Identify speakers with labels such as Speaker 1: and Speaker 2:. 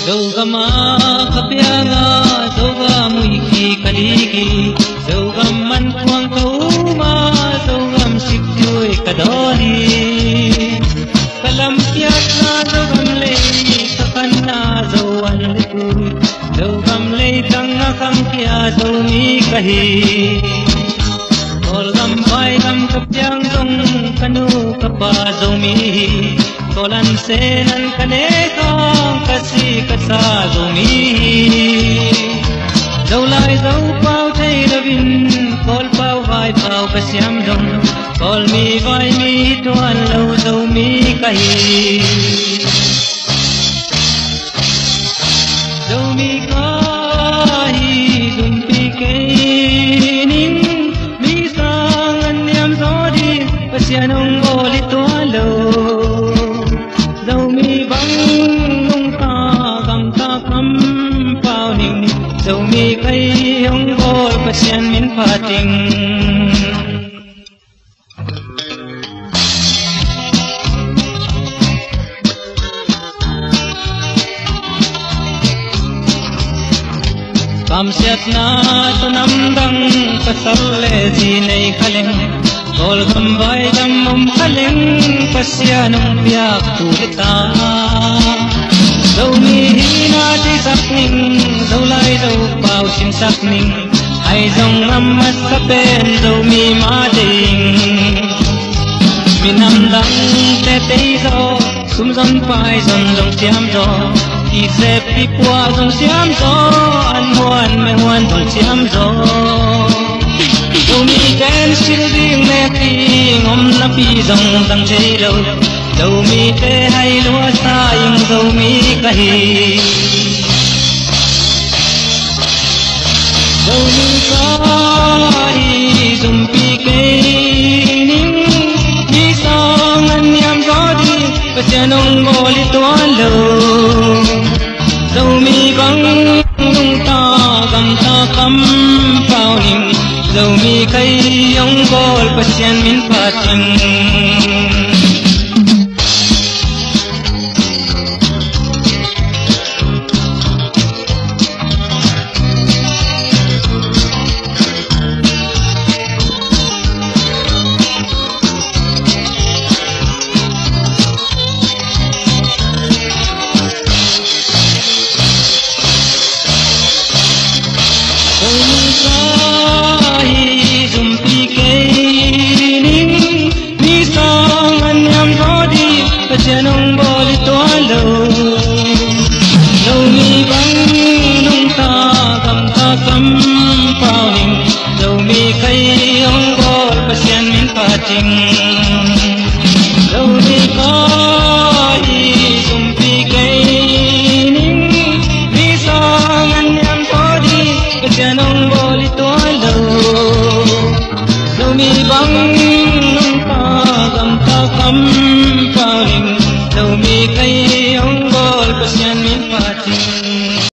Speaker 1: Zogama kapianga zoga muiki kaligi zogam man kuang kauma zogam sikjui kadoli kalam piatna zogam lei kakana zowan lekui zogam lei tanga kam kia zomi kahi kolgam bai gam kapiang zong kanu kapa zomi kolan senan kaneka kasi kasa zomi dâu lai dâu pao thay davin kol pao vai pao kasyam dong kol mi vai mi tuan lâu dâu mi kahi dâu mi kahi zum pi kening mi sang an yam zodi kasyanong goli tuan lâu dâu mi bang nung ta gam ta kam pao ning dâu mi kay hong gol pasyan min pating kam siat na tunam dang pasal le ji nei khaleng kol gam vai dam mum khaleng pasyanong piak tulita dâu mi hina ti sakning dâu lai dâu pao sim sakning ai dong amat kapen dâu mi ma ding minam dang te te zo sum zon pai zon dong siam zo ki se pi kwa dong siam zo an huan me huan dong siam zo dâu mi ken sil ding me ti ngom na pi dong dang jei lo dâu mi te hay lúa sa yung dâu mi kahi dâu mi kahi zum pi kening mi sang an yam godi pasyanong goli tuan lo dâu mi bang nung ta gam ta kam pao ning dâu mi kay yung gol pasyan min pating pasyanong boli tuan lo dâu mi bang nung ta gam ta kam pao ning dâu mi kay hong gol pasyan min pating